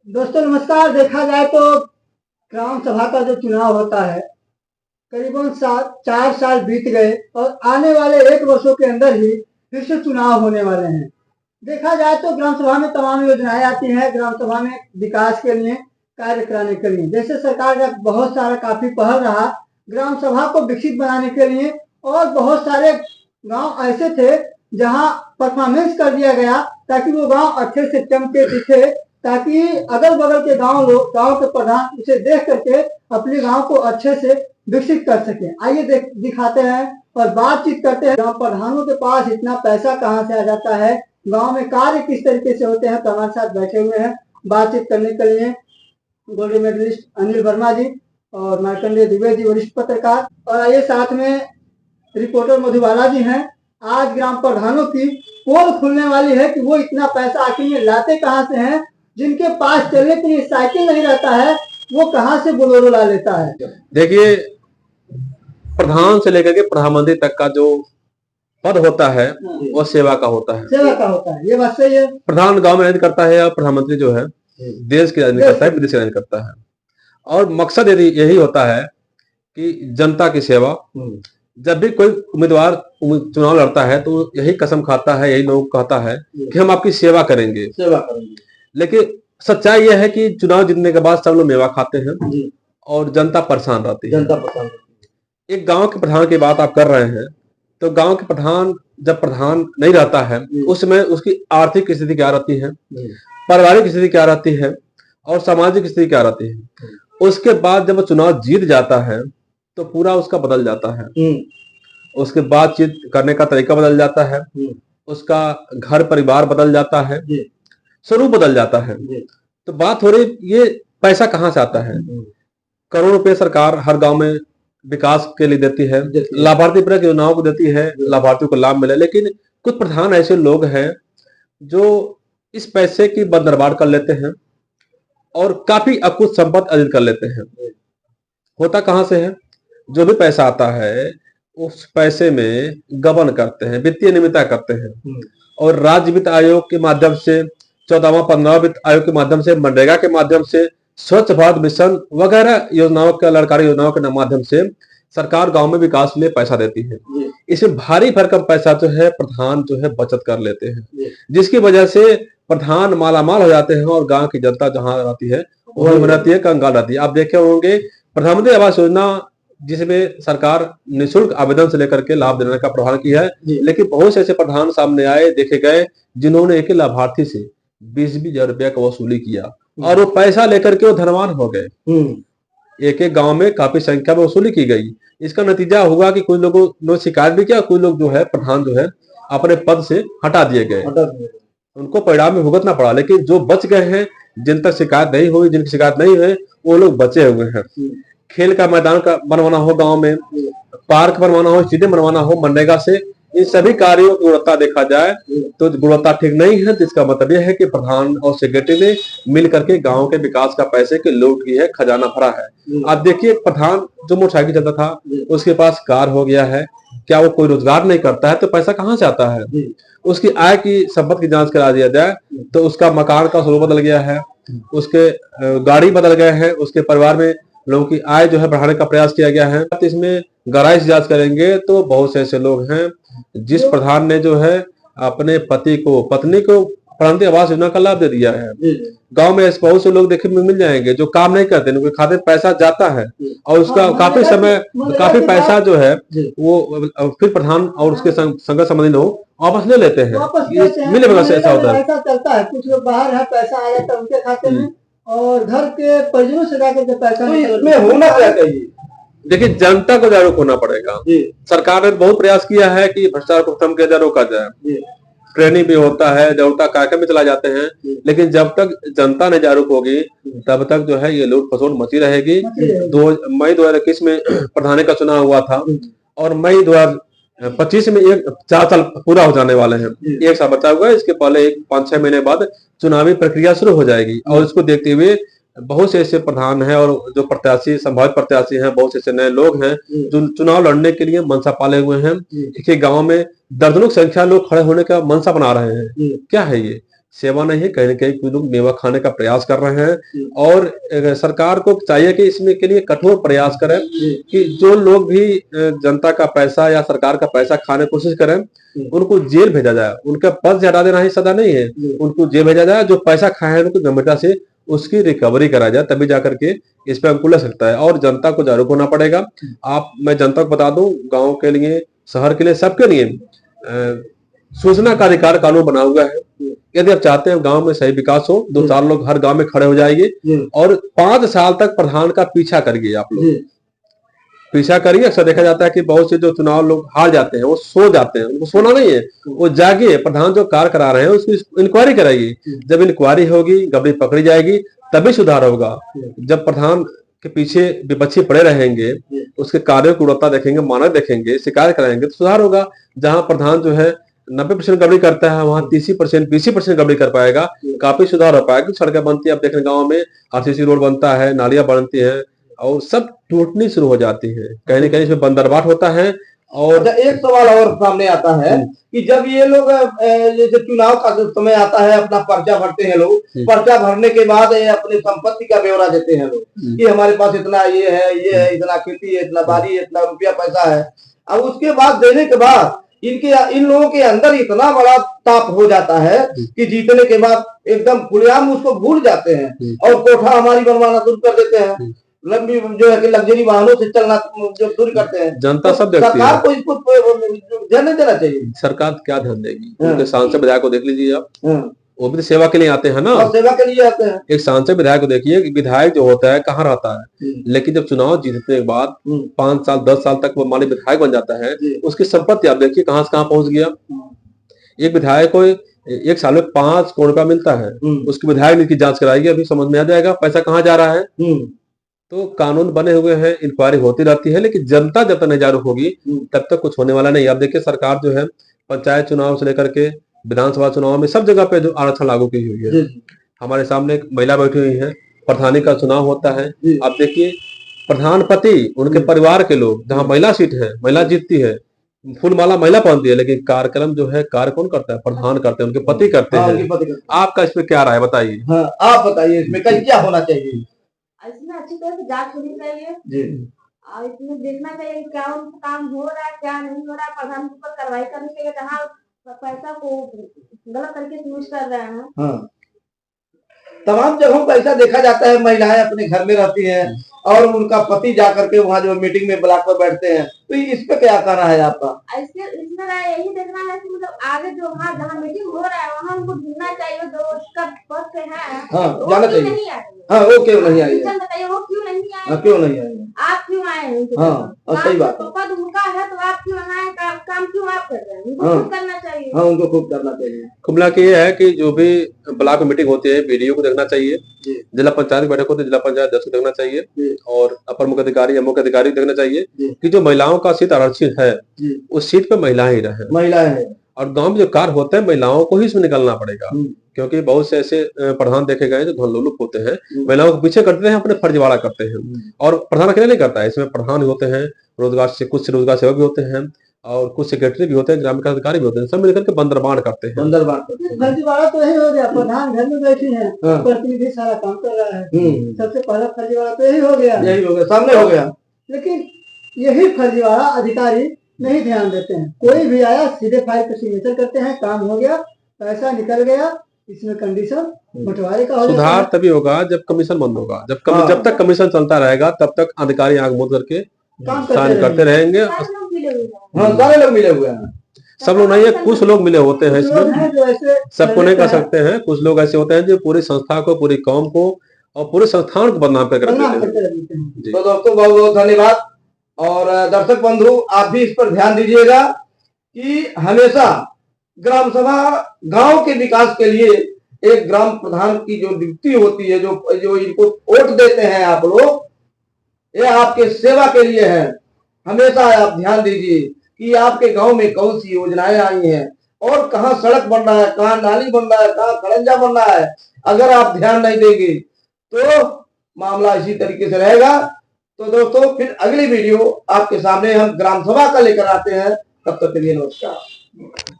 दोस्तों नमस्कार। देखा जाए तो ग्राम सभा का जो चुनाव होता है करीबन 4 साल बीत गए और आने वाले 1 वर्षों के अंदर ही फिर से चुनाव होने वाले हैं। देखा जाए तो ग्राम सभा में तमाम योजनाएं आती हैं ग्राम सभा में विकास के लिए, कार्य कराने के लिए। जैसे सरकार का बहुत सारा काफी पहल रहा ग्राम सभा को विकसित बनाने के लिए, और बहुत सारे गांव ऐसे थे जहां परफॉर्मेंस कर दिया गया ताकि वो गांव अच्छे से चमके दिखे, ताकि अगल बगल के गांव के प्रधान उसे देख करके अपने गांव को अच्छे से विकसित कर सके। आइए दिखाते हैं और बातचीत करते हैं। गांव प्रधानों के पास इतना पैसा कहां से आ जाता है, गांव में कार्य किस तरीके से होते हैं। तो हमारे साथ बैठे हुए हैं बातचीत करने के लिए गोल्ड मेडलिस्ट अनिल वर्मा जी और मार्कंडेय दुबे जी वरिष्ठ पत्रकार, और आइए साथ में रिपोर्टर मधुबाला जी हैं। आज ग्राम प्रधानों की पोल खुलने वाली है कि वो इतना पैसा आखिर में लाते कहां से हैं। जिनके पास चलने के लिए साइकिल नहीं रहता है वो कहां से बोलेरो ला लेता है। देखिए, प्रधान से लेकर के प्रधानमंत्री तक का जो पद होता है वो सेवा का होता है। सेवा का होता है, ये बात सही है। प्रधान गांव में राजनीति करता है और प्रधानमंत्री जो है देश की राजनीति करता है, विदेश की राजनीति करता है। और मकसद यही होता है कि जनता की सेवा। जब भी कोई उम्मीदवार चुनाव लड़ता है तो यही कसम खाता है, यही लोग कहता है कि हम आपकी सेवा करेंगे। लेकिन सच्चाई यह है कि चुनाव जीतने के बाद सब लोग मेवा खाते हैं और जनता परेशान रहती है। एक गांव के प्रधान की बात आप कर रहे हैं, तो गांव के प्रधान जब प्रधान नहीं रहता है उसमें उसकी आर्थिक स्थिति क्या रहती है, पारिवारिक स्थिति क्या रहती है और सामाजिक स्थिति क्या रहती है। उसके बाद जब चुनाव जीत जाता है तो पूरा उसका बदल जाता है। उसके बातचीत करने का तरीका बदल जाता है, उसका घर परिवार बदल जाता है, स्वरूप बदल जाता है। तो बात हो रही ये पैसा कहाँ से आता है। करोड़ों रुपए सरकार हर गांव में विकास के लिए देती है, लाभार्थी परक योजनाओं को देती है, लाभार्थियों को लाभ मिले। लेकिन कुछ प्रधान ऐसे लोग हैं जो इस पैसे की बददरबार कर लेते हैं और काफी अकुत संपत्ति अर्जित कर लेते हैं। होता कहां से है, जो भी पैसा आता है उस पैसे में गबन करते हैं, वित्तीय नियमितता करते हैं। और राज्य वित्त आयोग के माध्यम से, 14वां 15वां वित्त आयोग के माध्यम से, मनरेगा के माध्यम से, स्वच्छ भारत मिशन वगैरह योजनाओं के, लड़कारी योजनाओं के माध्यम से सरकार गांव में विकास के लिए पैसा देती है। इसमें भारी भरकम पैसा जो है प्रधान जो है बचत कर लेते हैं, जिसकी वजह से प्रधान मालामाल हो जाते हैं और गांव की जनता जहां रहती है वह रहती है, कंगाल रहती है। आप देखे होंगे प्रधानमंत्री आवास योजना जिसमें सरकार निःशुल्क आवेदन से लेकर के लाभ देने का प्रावधान किया है, लेकिन बहुत से ऐसे प्रधान सामने आए, देखे गए, जिन्होंने एक लाभार्थी से 20-20 हजार रुपया का वसूली किया और वो पैसा लेकर के वो धनवान हो गए। एक एक गांव में काफी संख्या में वसूली की गई। इसका नतीजा हुआ कि कुछ लोगों ने शिकायत भी किया, कुछ लोग जो है प्रधान जो है अपने पद से हटा दिए गए, उनको परिणाम में भुगतना पड़ा। लेकिन जो बच गए हैं, जिन तक शिकायत नहीं हुई, जिनकी शिकायत नहीं हुई, वो लोग बचे हुए हैं। खेल का मैदान का बनवाना हो, गांव में पार्क बनवाना हो, चीजें बनवाना हो मनरेगा से, इन सभी कार्यों की गुणवत्ता देखा जाए तो गुणवत्ता ठीक नहीं है। जिसका मतलब यह है कि प्रधान और सेक्रेटरी ने मिल करके गांव के विकास का पैसे की लूट की है, खजाना भरा है। आप देखिए, प्रधान जो मोटरसाइकिल चलता था उसके पास कार हो गया है, क्या वो कोई रोजगार नहीं करता है तो पैसा कहाँ से आता है। उसकी आय की संपत्ति की जांच करा दिया जाए तो उसका मकान का स्वरूप बदल गया है, उसके गाड़ी बदल गए हैं, उसके परिवार में लोगों की आय जो है बढ़ाने का प्रयास किया गया है। इसमें गहराई से जांच करेंगे तो बहुत से ऐसे लोग हैं जिस प्रधान ने जो है अपने पति को, पत्नी को प्रधानमंत्री आवास योजना का लाभ दे दिया है। गांव में ऐसे बहुत से लोग देखे मिल जाएंगे जो काम नहीं करते, उनके खाते पैसा जाता है और उसका काफी समय, काफी पैसा जो है वो फिर प्रधान और उसके संग संबंधी लोग वापस ले लेते हैं। मिले बगल से ऐसा होता है। ऐसा चलता है, कुछ लोग बाहर है, पैसा आ जाता है उनके खाते में और घर के परिजनों से जाकर के पैसा इसमें होना क्या चाहिए। देखिए, जनता को जागरूक होना पड़ेगा। सरकार ने बहुत प्रयास किया है कि भ्रष्टाचार को खत्म किया जाए, रोका जाए। ट्रेनिंग भी होता है, जागरूकता कार्यक्रम भी चला जाते हैं, लेकिन जब तक जनता नहीं जागरूक होगी तब तक जो है ये लूट खसोट मची रहेगी। मई 2021 में प्रधानी का चुनाव हुआ था और मई 2025 में 4 साल पूरा हो जाने वाले हैं। 1 साल बचा हुआ है, इसके पहले 5-6 महीने बाद चुनावी प्रक्रिया शुरू हो जाएगी। और इसको देखते हुए बहुत से ऐसे प्रधान हैं और जो प्रत्याशी, संभावित प्रत्याशी हैं, बहुत से ऐसे नए लोग हैं जो चुनाव लड़ने के लिए मनसा पाले हुए हैं। एक गांव में दर्जनों की संख्या लोग खड़े होने का मनसा बना रहे हैं। क्या है ये? सेवा नहीं है, कहीं ना कहीं कुछ लोग मेवा खाने का प्रयास कर रहे हैं। और सरकार को चाहिए कि इसमें के लिए कठोर प्रयास करें कि जो लोग भी जनता का पैसा या सरकार का पैसा खाने की कोशिश करें उनको जेल भेजा जाए। उनका पद से हटा देना ही सदा नहीं है, उनको जेल भेजा जाए। जो पैसा खाए हैं उनको गंभीरता से उसकी रिकवरी करा जाए, तभी जाकर के इस पर अंकुश लग सकता है। और जनता को जागरूक होना पड़ेगा। मैं जनता को बता दूं, गांव के लिए, शहर के लिए, सबके लिए सूचना का अधिकार कानून बना हुआ है। यदि आप चाहते हैं गांव में सही विकास हो, 2-4 लोग हर गांव में खड़े हो जाएंगे और 5 साल तक प्रधान का पीछा करिए। आप लोग पीछा करिए। अक्सर देखा जाता है कि बहुत से जो चुनाव लोग हार जाते हैं वो सो जाते हैं, उनको सोना नहीं है, वो जागिए। प्रधान जो कार्य करा रहे हैं उसकी इंक्वायरी कराइए। जब इंक्वायरी होगी, गड़बड़ी पकड़ी जाएगी, तभी सुधार होगा। जब प्रधान के पीछे विपक्षी पड़े रहेंगे, उसके कार्यों की गुणवत्ता देखेंगे, मानक देखेंगे, शिकायत कराएंगे, तो सुधार होगा। जहां प्रधान जो है 90% गड़बड़ी करता है, वहां 30%, 20% गड़बड़ी कर पाएगा, काफी सुधार हो पाएगा। सड़कें बनती है, आप देख रहे गाँव में आरसीसी रोड बनता है, नालियां बनती है और सब टूटनी शुरू हो जाती है। कहीं ना कहीं इसमें बंदरबाट होता है। और अच्छा, एक सवाल और सामने आता है कि जब ये लोग जैसे चुनाव का समय आता है, अपना पर्चा भरते हैं लोग, पर्चा भरने के बाद अपनी संपत्ति का ब्यौरा देते हैं लोग कि हमारे पास इतना ये है, इतना खेती है, इतना बारी है, इतना रुपया पैसा है। अब उसके बाद देने के बाद इन लोगों के अंदर इतना बड़ा ताप हो जाता है कि जीतने के बाद एकदम खुलेआम उसको भूल जाते हैं और कोठा हमारी बनवाना शुरू कर देते हैं। लंबी जो है कि लग्जरी वाहनों से चलना जो शुरू करते हैं। जनता सब देखती है। सरकार को इसको ध्यान देना चाहिए। सरकार क्या ध्यान देगी? उनके सांसद विधायक को देख लीजिए आप, वो भी तो सेवा के लिए आते हैं ना, सेवा के लिए आते हैं। एक सांसद विधायक को देखिए, विधायक जो होता है कहाँ रहता है, लेकिन जब चुनाव जीतने के बाद 5 साल 10 साल तक वो मालिक विधायक बन जाता है, उसकी संपत्ति आप देखिए कहाँ से कहाँ पहुंच गया। एक विधायक को 1 साल में 5 करोड़ रुपया मिलता है, उसकी विधायक की जांच कराएगी, अभी समझ में आ जाएगा पैसा कहाँ जा रहा है। तो कानून बने हुए हैं, इंक्वायरी होती रहती है, लेकिन जनता जब तक नहीं जागरूक होगी तब तक कुछ होने वाला नहीं। आप देखिए सरकार जो है पंचायत चुनाव से लेकर के विधानसभा चुनाव में सब जगह पे जो आरक्षण लागू की हुई है। हमारे सामने एक महिला बैठी हुई है, प्रधानी का चुनाव होता है, आप देखिए प्रधानपति, उनके परिवार के लोग, जहाँ महिला सीट है, महिला जीतती है, फूलमाला महिला पहनती है, लेकिन कार्यक्रम जो है कार्य कौन करता है? प्रधान करते हैं, उनके पति करते हैं। आपका इसमें क्या राय बताइए? आप बताइए इसमें क्या होना चाहिए? इसमें अच्छी तरह से जांच होनी चाहिए जी, और इसमें देखना चाहिए क्या उनका काम हो रहा है, क्या नहीं हो रहा है। प्रधान के ऊपर कार्रवाई करनी चाहिए जहाँ पैसा को गलत तरीके से यूज कर रहे हैं। तमाम जगहों पर ऐसा देखा जाता है, महिलाएं अपने घर में रहती हैं और उनका पति जाकर के वहाँ जो मीटिंग में ब्लॉक पर बैठते हैं। तो इस पे क्या कहना है आपका? इसमें यही देखना है कि मतलब आगे जो वहाँ जहाँ मीटिंग हो रहा है वहाँ उनको ढूंढना चाहिए, जो उसका पद पे है जाना चाहिए। वो क्यों नहीं आई? बताइए वो क्यों नहीं आए? क्यों नहीं आई? आप क्यों आए हैं? सही बात है। पद उनका है तो आप क्यों आए? काम क्यों आप कर रहे हैं? उनको खुद करना चाहिए। उनको खुद करना चाहिए। कुमला की ये है कि जो भी ब्लॉक मीटिंग होती है वीडियो को देखना चाहिए, जिला पंचायत की बैठक होती है जिला पंचायत अध्यक्ष को देखना चाहिए और अपर मुख्य अधिकारी या मुख्य अधिकारी देखना चाहिए कि जो महिलाओं का सीट आरक्षित है उस सीट पे महिलाएं ही रहे। महिलाएं हैं और गांव में जो कार्य होते हैं महिलाओं को ही इसमें निकलना पड़ेगा, क्योंकि बहुत से ऐसे प्रधान देखे गए जो धनलोलुप होते हैं, महिलाओं को पीछे करते हैं, अपने फर्जीवाड़ा करते हैं। और प्रधान अकेले नहीं करता है, इसमें प्रधान भी होते हैं, रोजगार से कुछ रोजगार सेवक भी होते हैं और कुछ सेक्रेटरी भी होते हैं, ग्रामीण अधिकारी भी होते हैं, सब मिलकर के बंदरबांट करते हैं। फर्जीवाड़ा तो यही हो गया, प्रधान घर में बैठी है, प्रतिनिधि सारा काम कर रहा है। सबसे पहला फर्जीवाड़ा तो यही हो गया, सामने हो गया। लेकिन यही फर्जीवाड़ा अधिकारी नहीं ध्यान देते हैं। कोई भी आया सीधे फाइल पर सिग्नेचर करते हैं, काम हो गया, पैसा निकल गया। इसमें कंडीशन बंटवारे का हो सुधार तभी होगा जब कमीशन बंद होगा। जब तक कमीशन चलता रहेगा तब तक अधिकारी आंख मूंद करके काम करते रहेंगे। सारे लोग मिले हुए हैं, सब लोग नहीं है, कुछ लोग मिले होते हैं इसमें, सबको नहीं कर सकते हैं। कुछ लोग ऐसे होते हैं जो पूरी संस्था को, पूरी कौम को और पूरे संस्थान को बदनाम करके रखते हैं। तो दोस्तों बहुत बहुत धन्यवाद। और दर्शक बंधु आप भी इस पर ध्यान दीजिएगा कि हमेशा ग्राम सभा गांव के विकास के लिए एक ग्राम प्रधान की जो नियुक्ति होती है, जो इनको वोट देते हैं आप लोग, ये आपके सेवा के लिए है। हमेशा आप ध्यान दीजिए कि आपके गांव में कौन सी योजनाएं आई हैं और कहाँ सड़क बन रहा है, कहाँ नाली बन रहा है, कहाँ खड़ंजा बन रहा है। अगर आप ध्यान नहीं देंगे तो मामला इसी तरीके से रहेगा। तो दोस्तों फिर अगली वीडियो आपके सामने हम ग्राम सभा का लेकर आते हैं। तब तक के लिए नमस्कार।